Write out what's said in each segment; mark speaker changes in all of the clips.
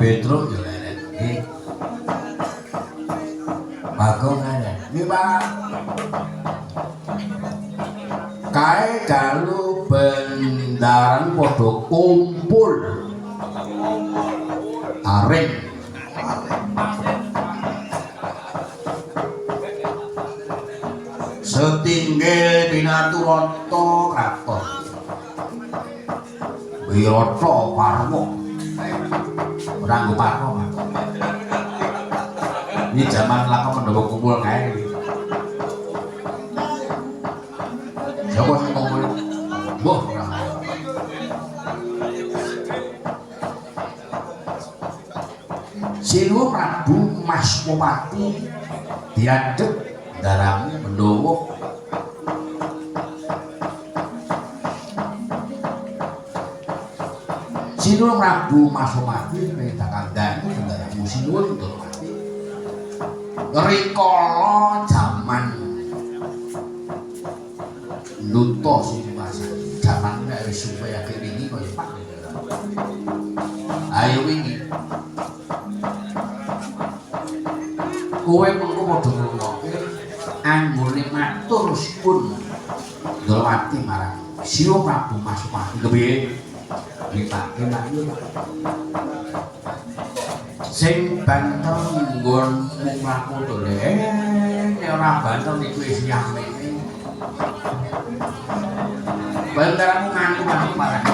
Speaker 1: Petruk yo leren. Nggih. Bagong leren. Nggih, Pak. Kae dalu bendaran padha kumpul. Aring. Setinggil pinaturata kraton. Wirata Parwa. Ora nggo Parwa, Pak. Ini zaman Laka Pandhawa kumpul kae. Sapa sing kumpul? Mbah ora. Sinuwun Prabu Maspopati diadhep darami Pandhawa. Sinuwun Prabu Maspopati perintah kandhani daramu sinuwun Durmati. Rikala jaman Luto Singwasa, jaman nek wis supaya kene kaya Pak. Ayo wingi. Kowe mengko padha ngrungokke anggone matur suwun Durmati marang Sinuwun Prabu Maspopati. Kepiye? Dipake lagi sing banter nggon mlaku to le nek ora banter niku wis nyamene bandaramu nganti parah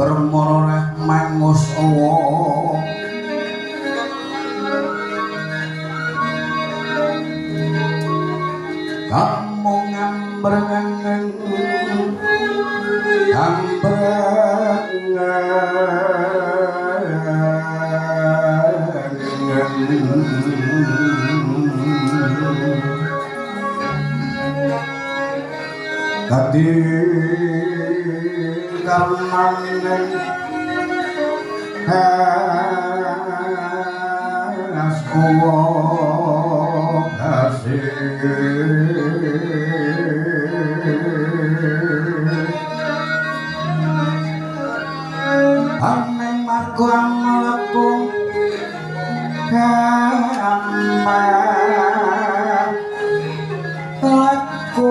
Speaker 1: Permana mangus awa kamu ngambrengen tadi karmanen askuwa kasih aneng margo amalaku laku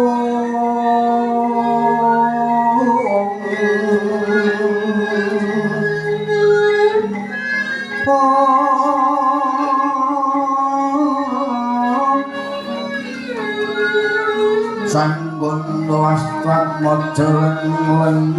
Speaker 1: jalan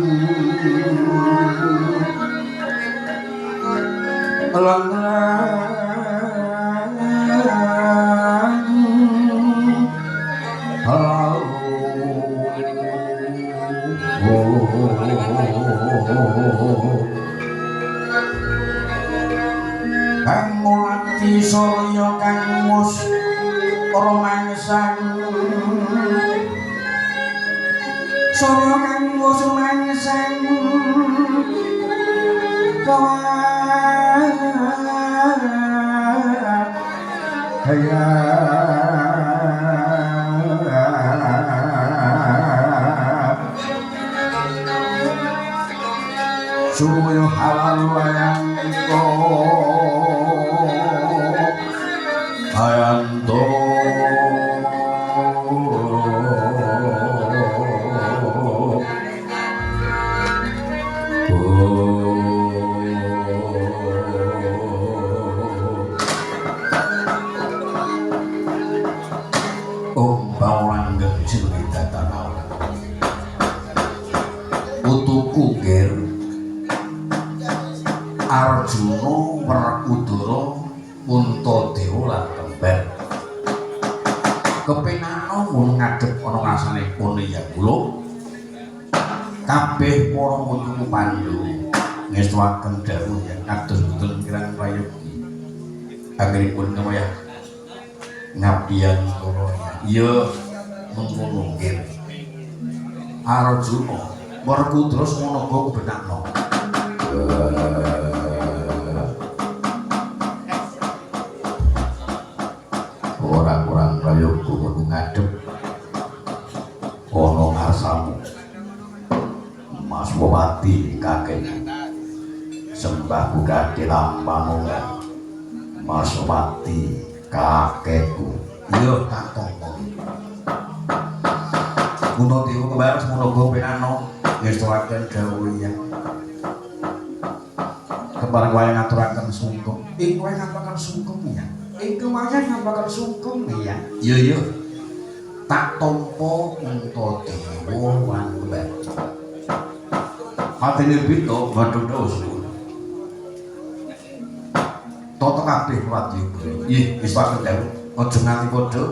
Speaker 1: kang mulati saya kang mus romangsan saya kang mus romangsan kaya suyo halal wayang ko ayanto bawang gecil kita tanah utuku ger Arjuna Werkudara Puntadewa lan Kembar kepenano mun ngadhep ana ngasanipun ya kula kabeh para mutuku Pandhu ngestuaken dawuh yen kados boten kirang prayogi anggenipun kemaya ngabdian kula iya mengkono nggih Arjuna Werkudara semono kebenakno orang-orang prayoga kudu ngadep ana ngasamu Mas Wati kakek sembah kudhati lampanungan Mas Wati kakekku iya tak tompo Puntadewa Kembar semono penano ngestuaken dawuh ya kepareng wayang ngaturaken sungkem ing wayang ngaturaken sungkem ya ing wayang ngaturaken sungkem ya iya tak tampa Puntadewa lan Kembar matine bito badhe usul toto kabeh wadya nggih wis paket dawuh aja nganti padha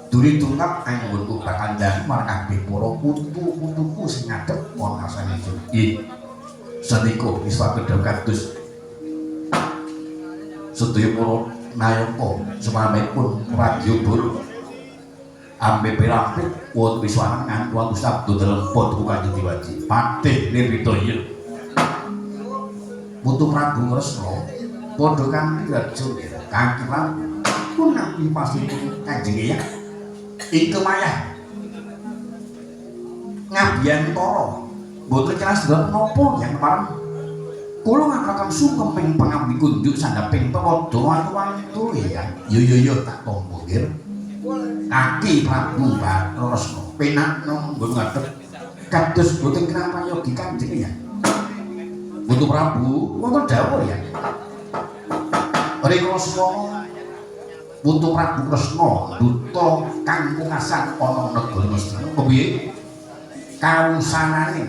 Speaker 1: duri tungap anggonku bakal ndang marang kabeh para putu-putuku sing ngadhep ana sanipun nggih sedika wis paket dawuh kados sedaya para nayaka semanipun radya bur ambe pirampit wonten wiswana nganti wonten sabda lempot ku Kanjeng Diwaji patih nirwitaya Putu Prabu Kresna padha kanthi raja Kanjeng Prabu punapi pasipun Kanjeng Eyang ing kemayah ngabiyantara boten kira sedaya napa yang pareng kula ngaturaken sungkem ping pangambi kunjuk sandhaping pewadha wantu-wantu ya yo tak tampa nggih Aki Prabu Kresna penak nggon ngadhep kados boten kira prayogi Kanjeng Eyang Putu Prabu wonten dawuh ya rikala semana Putu Prabu Kresna duta kang pungkasan ana negara Ngastina kepiye kawusanane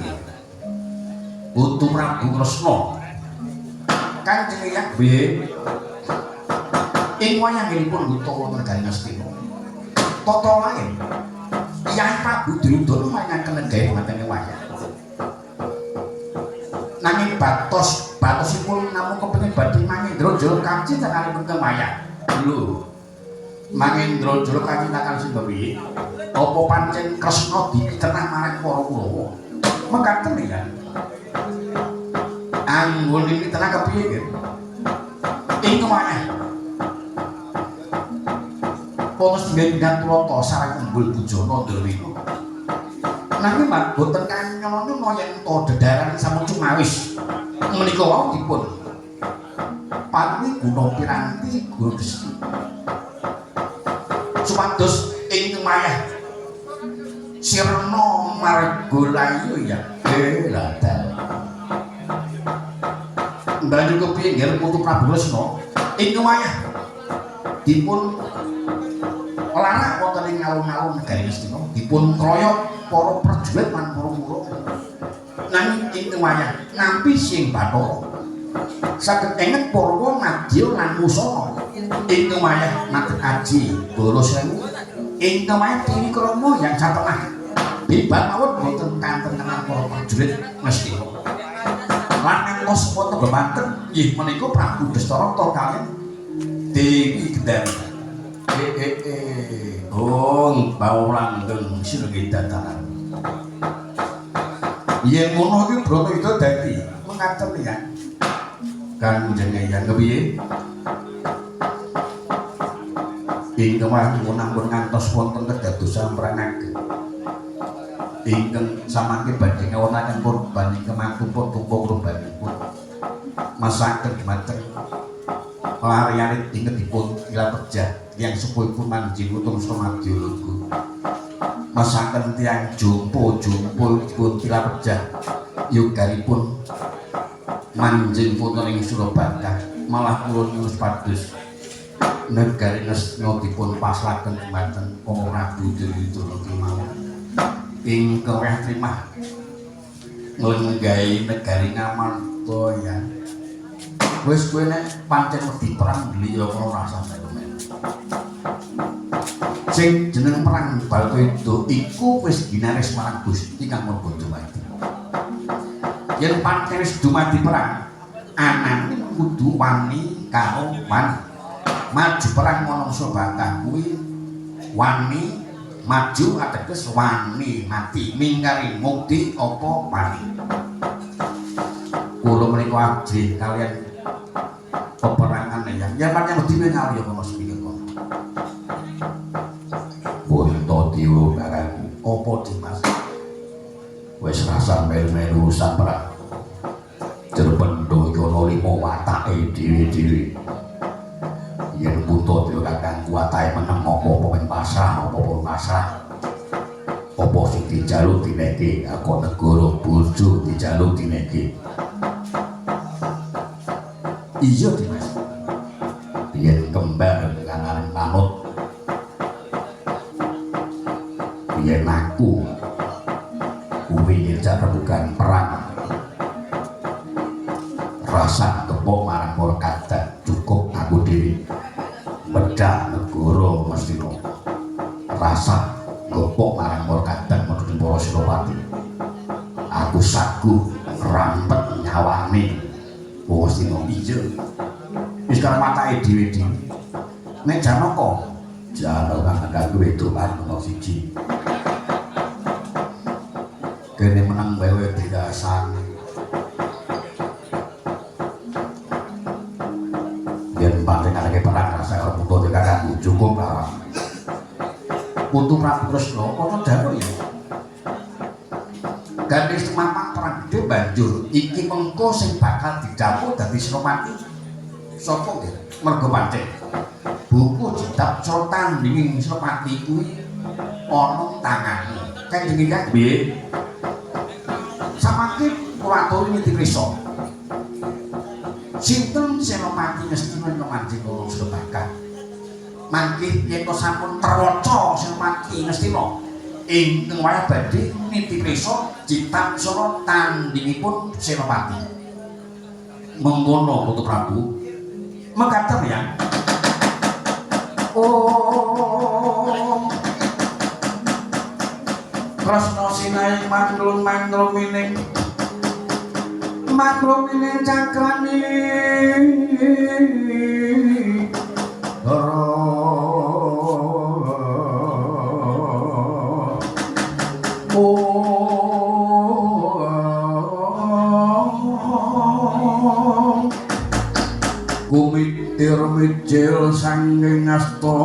Speaker 1: Putu Prabu Kresna Kanjeng Eyang piye ing wayanganipun duta wonten negari Ngastina tata lain Kyai Prabu Duryudana manyaken negari wonten wayang nanging batosipun namung kepengin badhe Mangendra Jala kacintakanipun kewayang lho Mangendra Jala kacintakan sing piye apa pancen Kresna dipitenah marang para Kurawa mekaten ya anggon dipitenah kepiye nggih ing kewayang Pono setunggal pindah Turata sareng Embul Bujana Ndrawina nanging boten kanyono yen to dedharan sampun cumawis menika wau dipun panuwi guna piranti guna besi supados ing kemayah Sirna Margalayu ya gelada banjur kepiye nggih Putu Prabu Kresna ing kemayah dipun larak wonten ing alun-alun negari Ngastina dipun kroyok para prajurit lan para muruk. Nanging ing wayah nampi sing Bathara saged enget para Madya lan Musana ing wayah Naget Aji Bala Sewu ing wayah Trikrama yang satemah bibat mawon boten kanten kenal para prajurit Ngastina. Lan ngantos wonten bemanten inggih menika Prabu Dastarata kaliyan Dewi Gendari. Oh, bau langgeng sirge dadaran. Yen ngono iki Bratayuda dadi mengaten ya. Kanjeng Hyang kepiye? Ingkang munampun ngantos wonten kedadosan mrangaken. Ingkang samangke badhe ngawonaken kurban ingkang mangkumpul tumpuk kurbanipun. Masaken dumateng lariane inget dipun ila pejah yang sepuhipun manjing utung Sumadya Lugu. Masaken tiyang jumpo-jumpo dipun ila pejah yoganipun manjing wonten ing Surabaya malah kula nyuwun pados negari Ngastina dipun paslaken dumateng Para Prabu Duryudana kemawon ingkang weh trimah nglenggahi negari Ngamarta. Wis kowe nek pancen wedi perang liya karo rasane men. Sing jeneng perang Bratayuda iku wis ginaris marang Gusti kang Maha Dumadi. Yen pancen wis dumadi perang, anane kudu wani karo wani. Maju perang manungsa bakah kuwi wani maju ateges wani mati mingkari mukti apa wani. Kula menika ajrih kalian peperangan ya pancen wedi mengawi ya kono sepikir kono. Bantadiwa kakangku. Apa Dimas? Wis rasa melu-melu sampra. Jerpendho ana 5 watake dhewe-dhewe. Yen Bantadiwa kakangku watahe meneng apa men pasrah apa pasrah. Apa sing dijaluk dineke aku negara bojo dijaluk dineke. Iya Dimas. Yen kembar dengan manut. Yen aku kuwi cara bukan perang. Rasa kepok marang para kadang cukup aku dhewe. Medhak negara Ngastina. Rasa kepok marang para kadang menuju para Silawati. Aku saguh rampet nyawane. Wis dino iya. Wis karo matake dhewe-dhewe. Nek Janaka, Janaka kanggo wedokan nomor 1. Kene menang bae dirasani. Yen panjenengane perang rasa karo putu kakangku cukup lah. Putu Prabu Kresna ana dano ya. Gandeng semapak perang gede banjur iki mengko sing bakal didapuk dadi Senopati sapa nggih mergo pancen buku kitab cara tandinging Senopati kuwi ana tangane Kanjeng Hyang piye samangke kula aturi diprisa sinten Senopati Ngastina ing manjing kula Surabaya mangke yen sampun terwaca Senopati Ngastina ingkang wayah badhe nitiprisa citak sora tandingipun Senopati. Mengkono Putu Prabu. Mekaten ya. Om Kresna sinai manglung-manglumining cakrane kumitir mijil sangking asta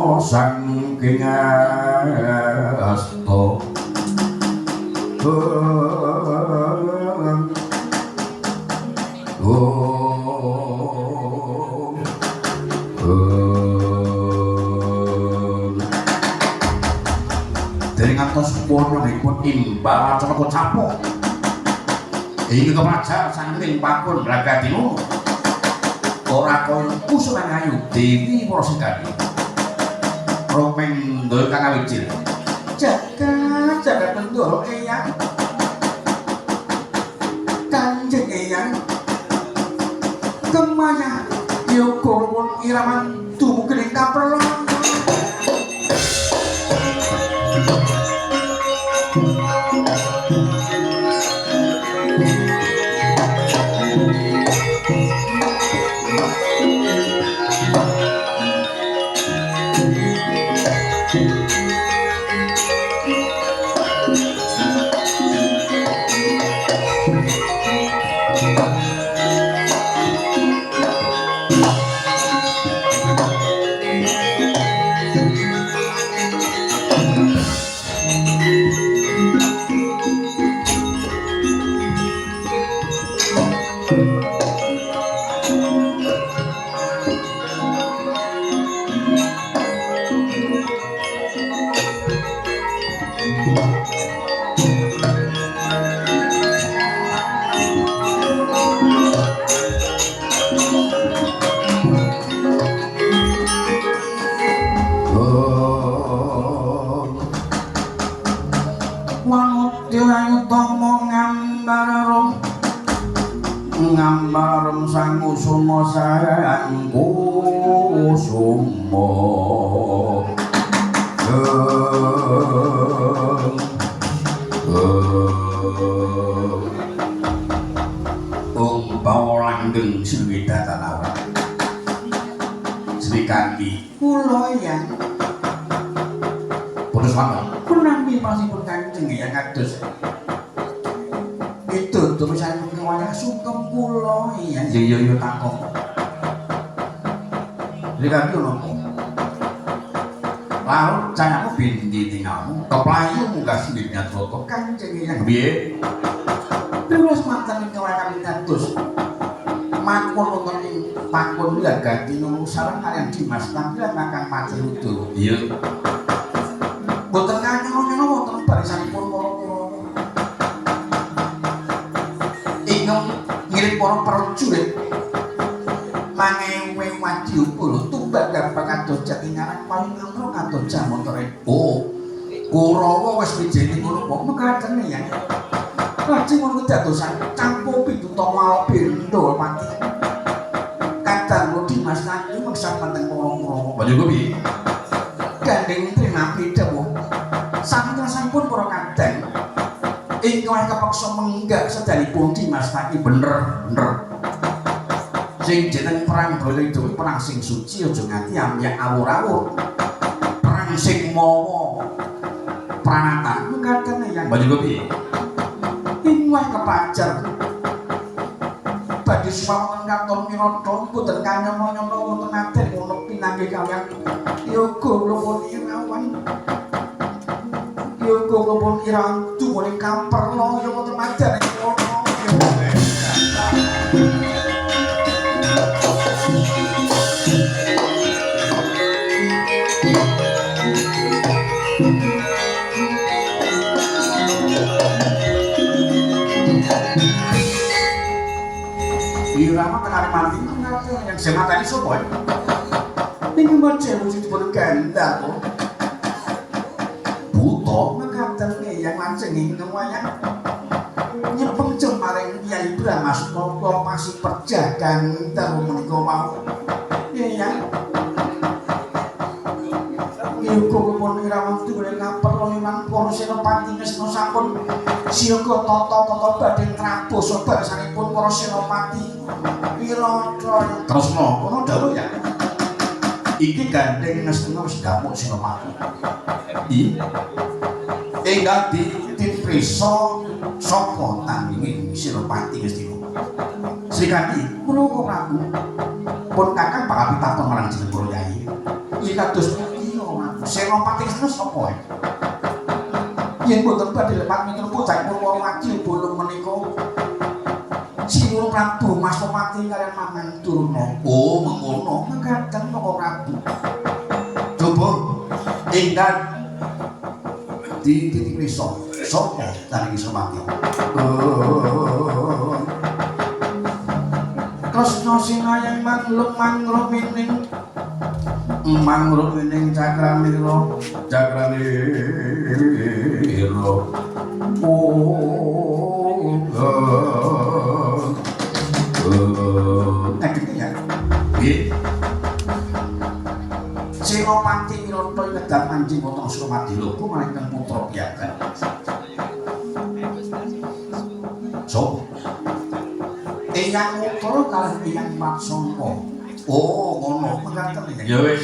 Speaker 1: dari ngantos purnipun imbal Janaka capuk iki kepraja sangking pakun Bragadina ora kaya kusulan ayu Dewi Parasekani romeng ndol kang awicil jagat Ndoro Eyang Kanjeng Eyang Kemaya Yoga pun iraman tumugi ing kaperlon ngambarum sang kusuma sang kusuma umpawa langgeng Sri Datanawar Sri Kandi kula yang putus mawon punampi pasipun Kanjeng ya kados itu tulisan kewaya sungkem kula iya yo takok Sri Kandi nopo lalu canyaku bindi tinggalmu keplayu munggah sindiknya troto Kanjeng yang biye terus mantan kewaya kami kados makmur wonten ing pakun ya ganti nung sareng kalian Dimas tampilan kakang Pati Rudo iya boten kanyono wonten barisanipun para ingkang ngirim para prajurit mangewe wadyabala tumbak gampang kados jatingarang paling ngamro kados jamontore oh Kurawa wis wijene ngono kok mekaten ya lajeng ngono dadosan campo pindutama bendo mati kadang Dimas Kanjeng meksa penting para banyu piye gandeng trimampi dawuh sampun para kadang ingkang kepeksa menggak sedalipun Dimas Kanjeng bener sing jeneng perang Balayu perang sing suci aja nganti amyak awur-awur perang sing mawa pranatan mekaten yang banyu piye ingwah kepajar badhe suwamen katon mirata boten kanyono-nyono wonten aden ngono pinanggih kaliyan yoga lupun irawan yoga lupun irawan dumune kamperlo ya wonten madan ngono Irama tekan mati yang sematani sapa ya? Ini macam wujud pun ganda kok. Buta mekaten yang lanceng ingkang wayang nyepeng jemaring Kyai Brahma Sukata masih perjagan dalu menika wau. Ya. Yuga irawan tuwuhe ngaperlo liman para senopati Kresna sampun siaga tata-tata badhe ngrampus barisanipun para senopati Wirata Kresna kono dawuh ya iki gandeng Kresna wis gapuk senopati iya enggal diprisa saka tanging senopati Kresna Sri Kandi kula Prabu pun kakang bakal pitakon marang jeneng para yai iki kados senopati Kresna sapa yen boten badhe lepat miturut bocah Purwawati bolong menika Sinur Prabu Masopati kaliyan Mamang Durna oh mengono mekaten Para Prabu coba enggal diprisa sapa tanging Senopati Kresna singayang mangluk-mangrumining Cakranira Senopati Wirata nyedhak manjing wonten Suramadi loko malih putra piyambak. So, Eyang Utara kalih Eyang Matsangka. Oh, ngono mekaten ya. Ya wis.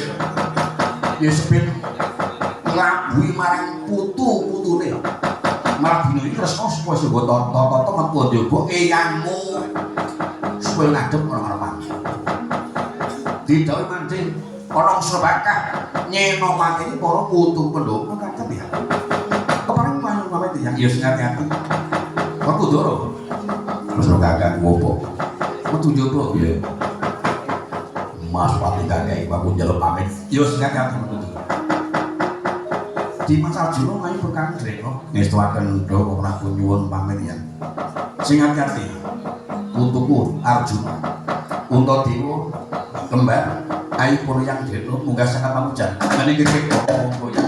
Speaker 1: Ya sepin nglabuhi marang putu-putune. Malah dina iki tresna supaya sing tata metu njaba eyangmu supaya ngadep ora-ora. Didhawuhi mancing ana Surbakah nyenopati para putu pendhapa mekaten ya. Kepareng manung pamit ya. Ya sing ati-ati. Aku ndoro. Terus kakak ngopo? Metu njaba ya. Mas Pati kakek aku njaluk pamit. Ya sing ati-ati metu. Dimas Arjuna mayu bekang Drena ngestuaken Dawa Prabu nyuwun pamit yen. Sing ati-ati. Untuku Arjuna. Untadewa kembar ayu Puryang Drena munggah saka pamujan. Meniki kok monggo ya.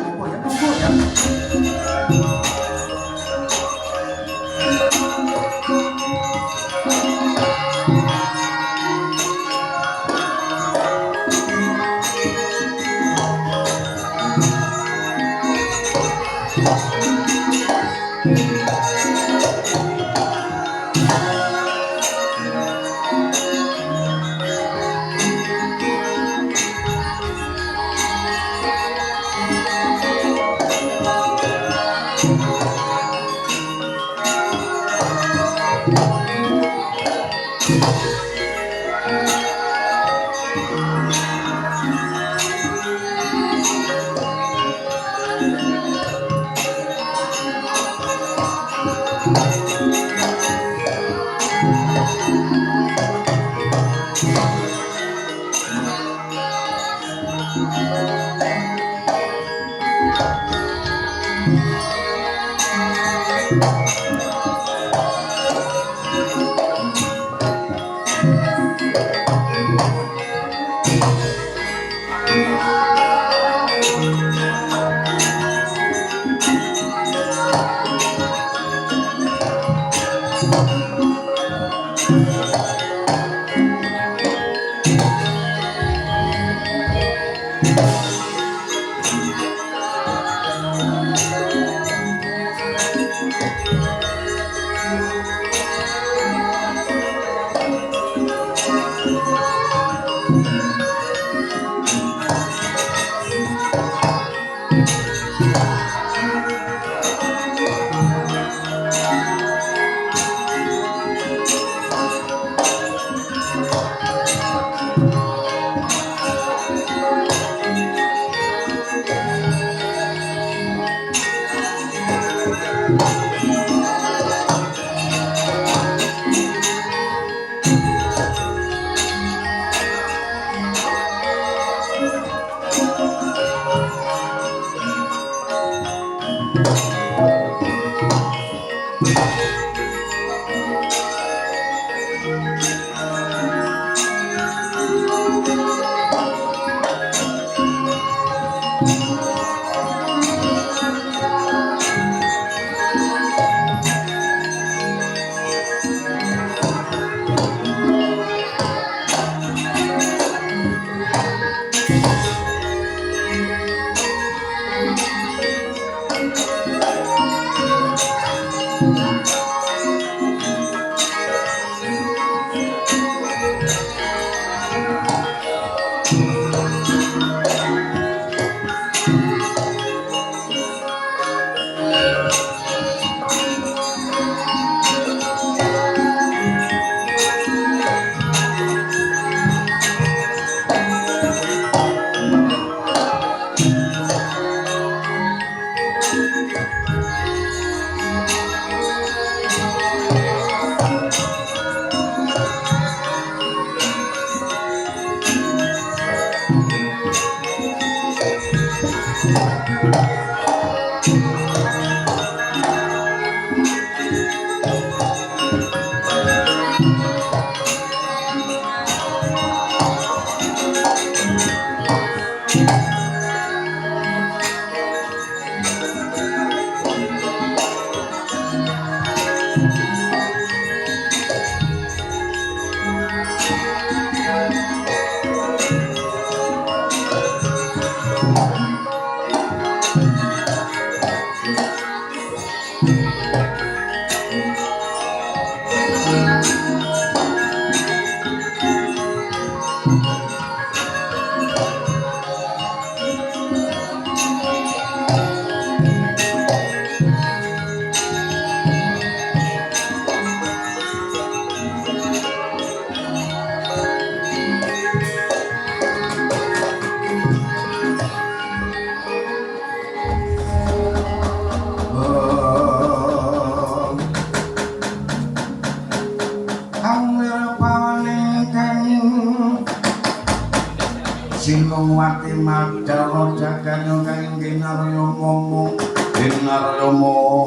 Speaker 1: wati madal jaganya kang ginarya ngomong ginarya ngomong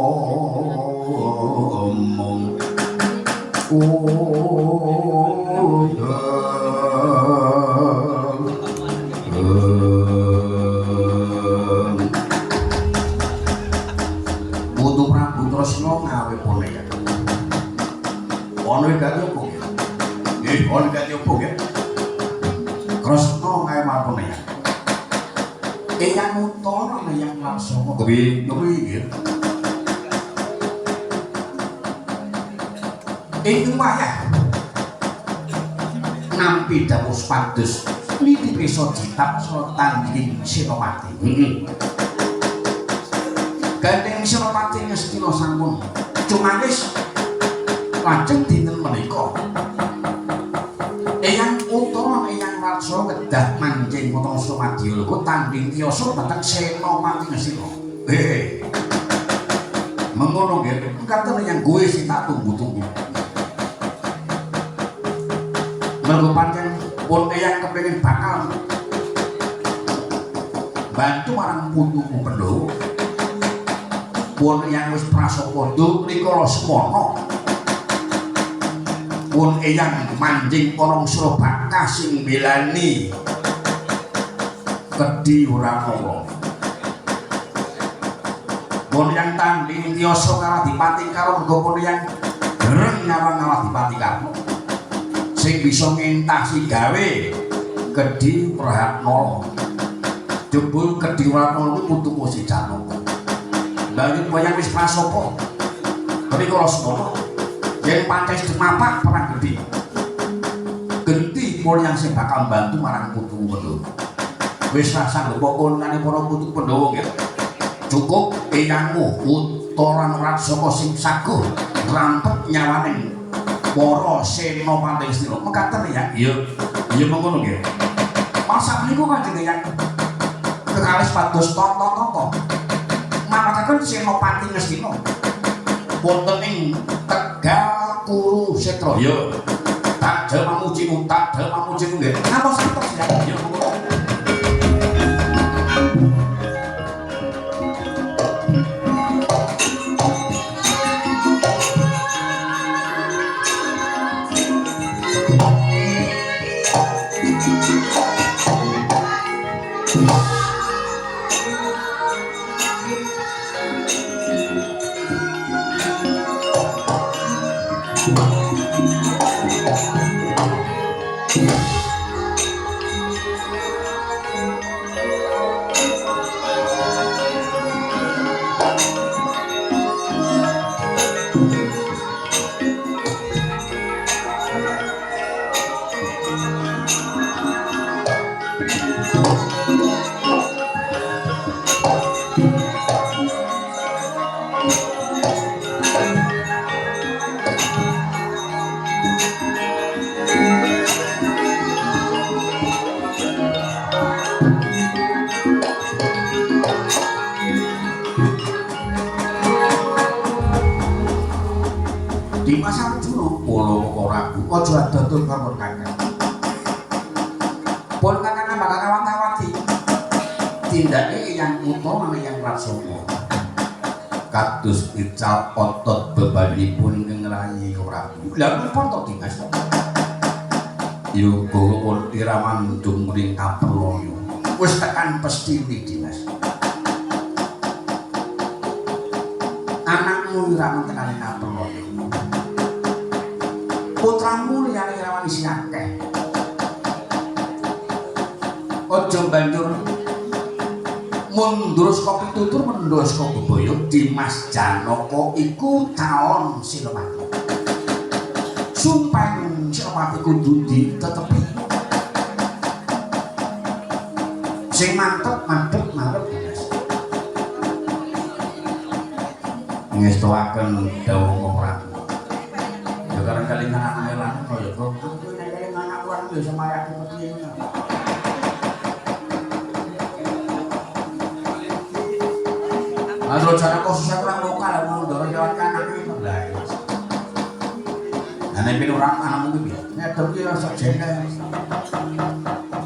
Speaker 1: Putu Prabu Tresna ngawe poneka ono gati opo ono gati opo ya Kresna ngawe poneka Eyang Utara yang Laksana kepiye nggih Ing wayah nampi dawuh supados niti prisa citap saha tanding Senopati. Gandeng Senopati Ngastina sampun cumanis lajeng dinten menika. Eyang Utara Eyang Laksana kedah manjing Utama Sumadya lho tanding tiyasa dhateng Senopati Ngastina. Mengono nggih, katen yang gue sing tak tunggu-tunggu. Mergo pancen pun eyang kepengin bakal bantu marang putuku Pandhawa. Pun eyang wis prasapada rikala semana. Pun eyang manjing para Surabaka sing mbelani Kedhi Wranata. Pun yang tanding tiyasa karo Adipati karo mergo pun yang dereng nyawang karo Adipati Karna. Sing bisa ngentasi gawe Kedhi Prahatna. Jebul Kedhi Wranata kuwi putuku si Janaka. Banjur wayang wis prasapa. Rikala semana yen pancen dumapak perang Gedhi. Genti mulyang sing bakal bantu marang putuku Pandhawa. Wis rasang pokokane para putuku Pandhawa nggih. Cukup eyangmu Utara Raksasa sing saguh rampet nyawaning para Senopati Ngastina mekaten ya iya mengkono nggih masa niku Kanjeng Eyang kekalih pados tata-tata mapakaken Senopati Ngastina wonten ing Tegal Kurusetra ya tak mamuji nggih napa santos ya iya mengkono aja adotul karo kakang. Pun kakang bakal kawat-kawati. Tindake Eyang Utara Eyang Laksana. Kados ical otot bebanipun ngrayi Prabu. Lah napa to Dimas? Yoga pun iramandung ring Kapraya. Wis tekan Pestini Dimas. Anakmu iraman tekan Kapraya. Putramu liyane rawan isi akeh. Aja banjur mundur saka pitutur mendho saka bebaya. Dimas Janaka iku calon Senopati. Sumpah Senopati kudu ditetepi. Sing mantep Mas. Ngestoaken dawuh Prabu. Sekarang kali anak lanang kaya kok kali anak lanang ya sama aku kepiye ngono. Adro cara kok susah kurang lokal mau ndoro jawab anak iki lah. Ana pin orang anakmu ki piye? Nek iki rasa jengkel.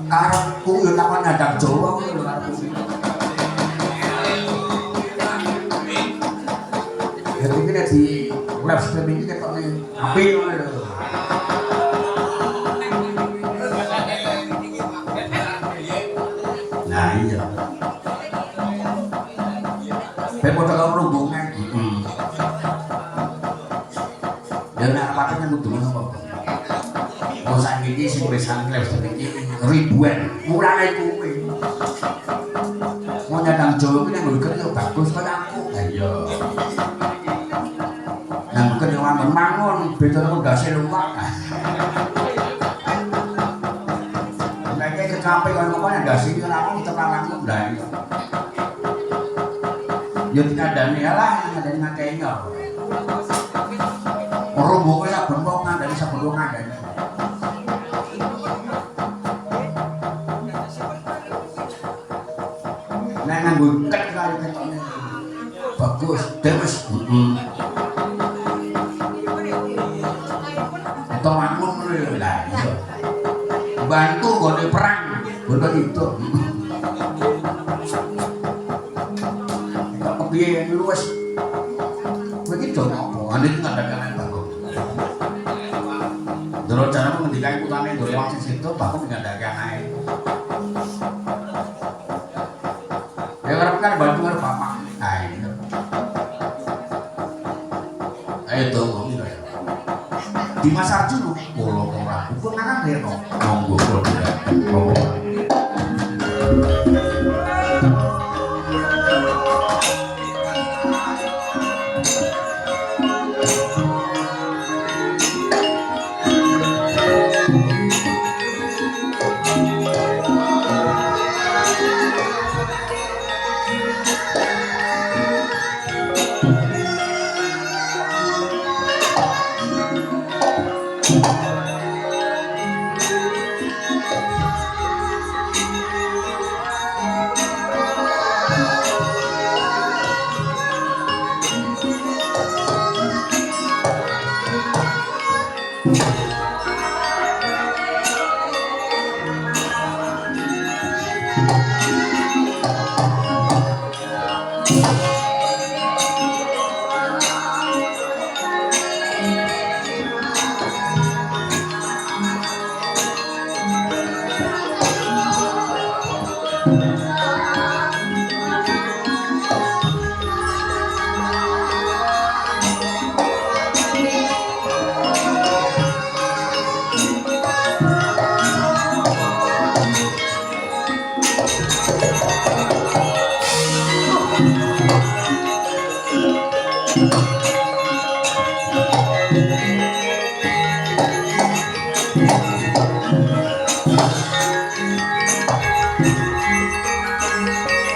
Speaker 1: karepku yo takon nyadang Jawa kuwi lho karepku. Ya iki nek di live streaming iki ketokne apik ngono lho. Nah iya. Padha karo rombongan. Ya nek patene kudu ngono apa. Oh saiki sing wis live streaming iki ribuan. Mulane kuwi. Mau nyadang Jawa kuwi nang nggon yo bagus kaya aku. Lah iya. Nang kene wangun mangun beda karo gase luwak. Nek kecape kaya ngono ndase iki ora aku terlalu ndak. Yo dikandani lah ngandani ngakei nyor. Rombonge saben wong ngandani saben wong ngandani. Nek nganggo ket kaya ketokne. Bagus, terus. Atau makmum lho lah iya. Bantu gone perang, ngono itu. Kok piye luwes. Begitu ngopo, ane ngandakane Bagong. Doro cara ngendikae putane ndoro wong sing situ Bagong ngandakake ae. Ya karep kan bantu karo bapak. Nah itu. Ayo to wong iki. Di Mas Arjun kula ora. Kok nang reno. Monggo kula. Monggo.